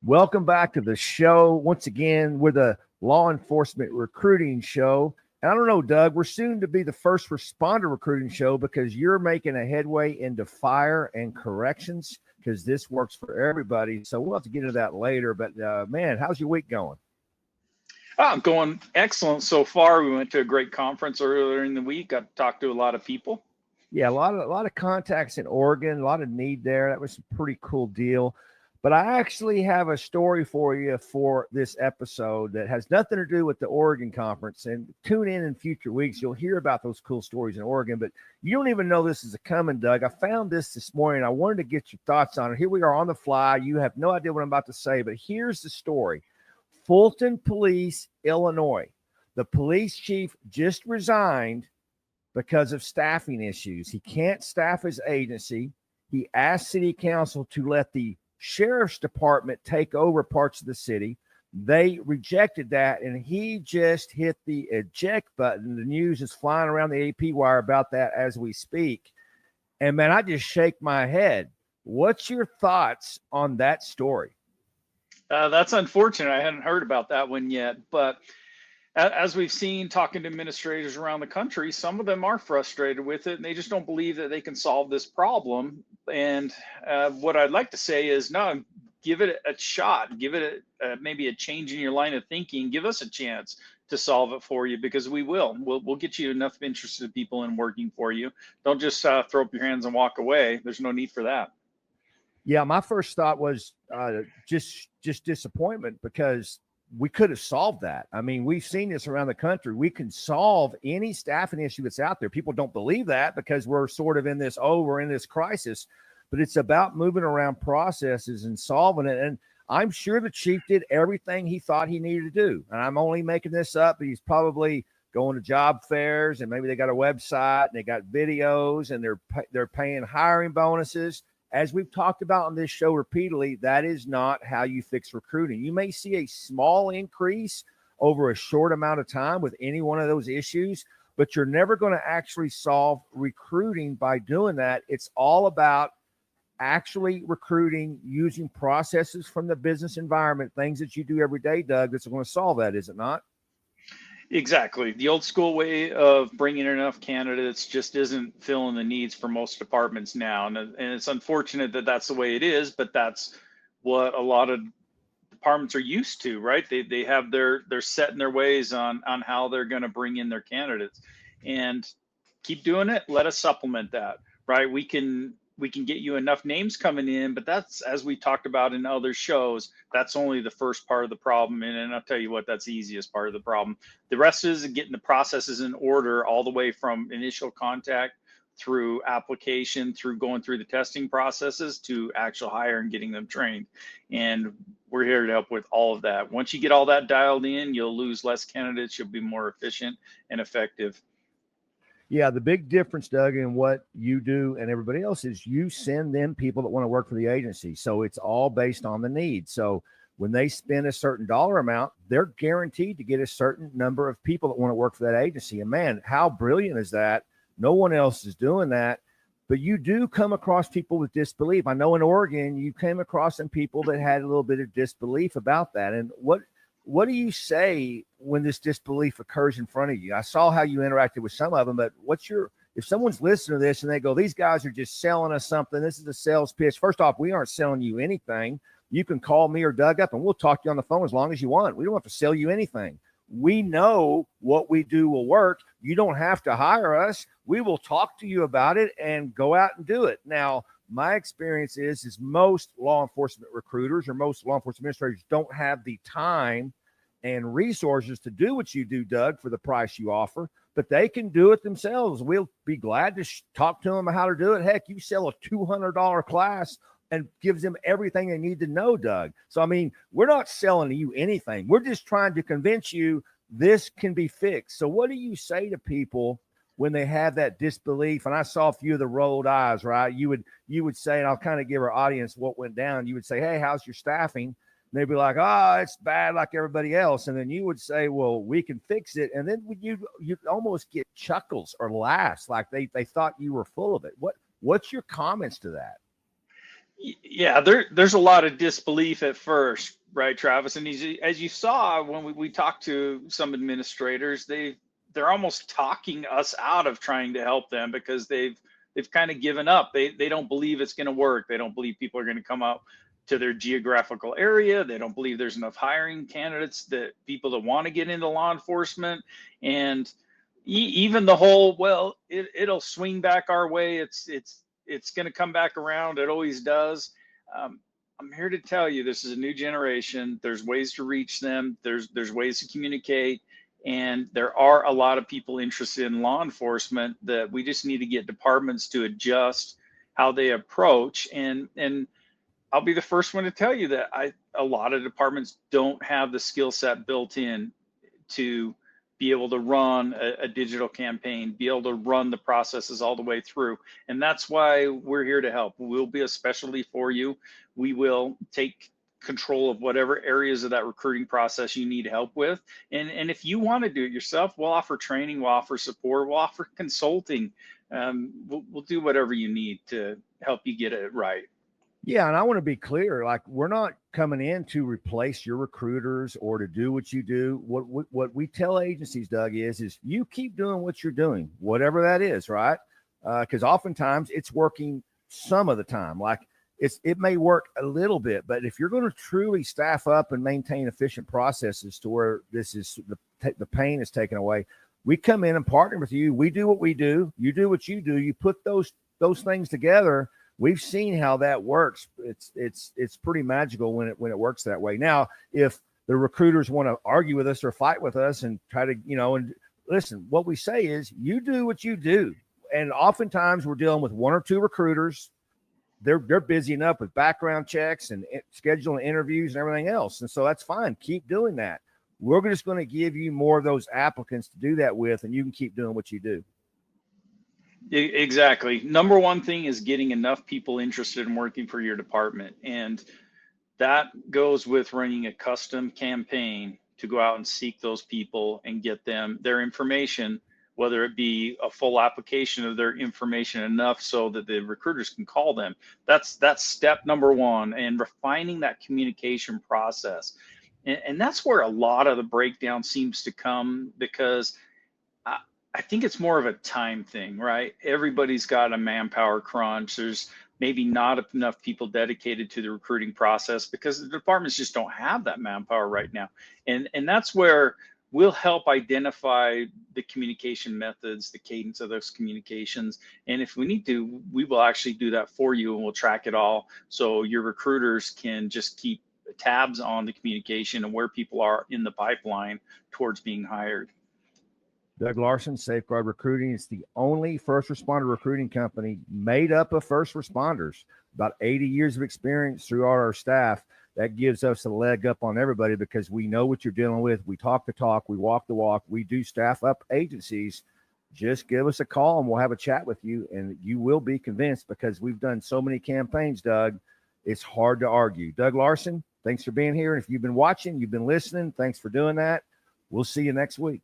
Welcome back to the show. Once again, we're the law enforcement recruiting show. And I don't know, Doug, we're soon to be the first responder recruiting show because you're making a headway into fire and corrections because this works for everybody. So we'll have to get into that later. But, man, how's your week going? I'm going excellent so far. We went to a great conference earlier in the week. Got to talk to a lot of people. Yeah, a lot of contacts in Oregon, a lot of need there. That was a pretty cool deal. But I actually have a story for you for this episode that has nothing to do with the Oregon conference. And tune in future weeks. You'll hear about those cool stories in Oregon. But you don't even know this is a coming, Doug. I found this morning. I wanted to get your thoughts on it. Here we are on the fly. You have no idea what I'm about to say, but here's the story. Fulton Police, Illinois. The police chief just resigned because of staffing issues. He can't staff his agency. He asked city council to let the sheriff's department take over parts of the city. They rejected that, and he just hit the eject button. The news is flying around the AP wire about that as we speak. And, man, I just shake my head. What's your thoughts on that story? That's unfortunate. I hadn't heard about that one yet. But as we've seen talking to administrators around the country, some of them are frustrated with it, and they just don't believe that they can solve this problem. And what I'd like to say is, no, give it a shot. Give it maybe a change in your line of thinking. Give us a chance to solve it for you, because we will. We'll get you enough interested people in working for you. Don't just throw up your hands and walk away. There's no need for that. Yeah, my first thought was just disappointment, because we could have solved that. I mean, we've seen this around the country. We can solve any staffing issue that's out there. People don't believe that because we're sort of in this crisis, but it's about moving around processes and solving it. And I'm sure the chief did everything he thought he needed to do. And I'm only making this up, but he's probably going to job fairs, and maybe they got a website and they got videos, and they're paying hiring bonuses. As we've talked about on this show repeatedly, that is not how you fix recruiting. You may see a small increase over a short amount of time with any one of those issues, but you're never going to actually solve recruiting by doing that. It's all about actually recruiting using processes from the business environment, things that you do every day, Doug, that's going to solve that, is it not? Exactly. The old school way of bringing in enough candidates just isn't filling the needs for most departments now. And it's unfortunate that that's the way it is, but that's what a lot of departments are used to, right? They have they're set in their ways on how they're going to bring in their candidates, and keep doing it. Let us supplement that, right? We can get you enough names coming in, but that's, as we talked about in other shows, that's only the first part of the problem. And I'll tell you what, that's the easiest part of the problem. The rest is getting the processes in order, all the way from initial contact through application, through going through the testing processes, to actual hire and getting them trained. And we're here to help with all of that. Once you get all that dialed in, you'll lose less candidates. You'll be more efficient and effective. Yeah, the big difference, Doug, in what you do and everybody else is you send them people that want to work for the agency. So it's all based on the need. So when they spend a certain dollar amount, they're guaranteed to get a certain number of people that want to work for that agency. And, man, how brilliant is that? No one else is doing that. But you do come across people with disbelief. I know in Oregon you came across some people that had a little bit of disbelief about that. And what do you say when this disbelief occurs in front of you? I saw how you interacted with some of them, but if someone's listening to this and they go, these guys are just selling us something, this is a sales pitch. First off, we aren't selling you anything. You can call me or Doug up and we'll talk to you on the phone as long as you want. We don't have to sell you anything. We know what we do will work. You don't have to hire us. We will talk to you about it and go out and do it. Now, my experience is most law enforcement recruiters or most law enforcement administrators don't have the time and resources to do what you do, Doug, for the price you offer, but they can do it themselves. We'll be glad to talk to them about how to do it. Heck, you sell a $200 class and gives them everything they need to know, Doug. So, I mean, we're not selling you anything. We're just trying to convince you this can be fixed. So what do you say to people when they have that disbelief? And I saw a few of the rolled eyes, right? You would say, and I'll kind of give our audience what went down. You would say, hey, how's your staffing? And they'd be like, oh, it's bad like everybody else. And then you would say, well, we can fix it. And then you almost get chuckles or laughs like they thought you were full of it. What's your comments to that? Yeah, there's a lot of disbelief at first, right, Travis? And as you saw when we talked to some administrators, they're almost talking us out of trying to help them because they've kind of given up. They don't believe it's going to work. They don't believe people are going to come out to their geographical area. They don't believe there's enough hiring candidates, that people that want to get into law enforcement. And even the whole, well, it'll swing back our way. It's going to come back around. It always does. Um, I'm here to tell you, this is a new generation. There's ways to reach them. There's ways to communicate, and there are a lot of people interested in law enforcement that we just need to get departments to adjust how they approach. And I'll be the first one to tell you that a lot of departments don't have the skill set built in to be able to run a digital campaign, be able to run the processes all the way through. And that's why we're here to help. We'll be a specialty for you. We will take control of whatever areas of that recruiting process you need help with. And if you want to do it yourself, we'll offer training, we'll offer support, we'll offer consulting. We'll do whatever you need to help you get it right. Yeah, and I want to be clear, like, we're not coming in to replace your recruiters or to do what you do. What we tell agencies, Doug, is you keep doing what you're doing, whatever that is, right? Because oftentimes it's working some of the time. Like, it may work a little bit, but if you're going to truly staff up and maintain efficient processes to where this is the pain is taken away, we come in and partner with you. We do what we do. You do what you do. You put those things together. We've seen how that works. It's pretty magical when it works that way. Now, if the recruiters want to argue with us or fight with us and try to, and listen, what we say is you do what you do. And oftentimes we're dealing with one or two recruiters. They're busy enough with background checks and scheduling interviews and everything else. And so that's fine. Keep doing that. We're just going to give you more of those applicants to do that with, and you can keep doing what you do. Exactly. Number one thing is getting enough people interested in working for your department. And that goes with running a custom campaign to go out and seek those people and get them their information, whether it be a full application of their information enough so that the recruiters can call them. That's step number one, and refining that communication process. And that's where a lot of the breakdown seems to come, because I think it's more of a time thing, right? Everybody's got a manpower crunch. There's maybe not enough people dedicated to the recruiting process because the departments just don't have that manpower right now. And that's where we'll help identify the communication methods, the cadence of those communications. And if we need to, we will actually do that for you, and we'll track it all so your recruiters can just keep tabs on the communication and where people are in the pipeline towards being hired. Doug Larsen, Safeguard Recruiting, is the only first responder recruiting company made up of first responders. About 80 years of experience throughout our staff. That gives us a leg up on everybody because we know what you're dealing with. We talk the talk, we walk the walk. We do staff up agencies. Just give us a call and we'll have a chat with you, and you will be convinced because we've done so many campaigns, Doug. It's hard to argue. Doug Larsen, thanks for being here. And if you've been watching, you've been listening, thanks for doing that. We'll see you next week.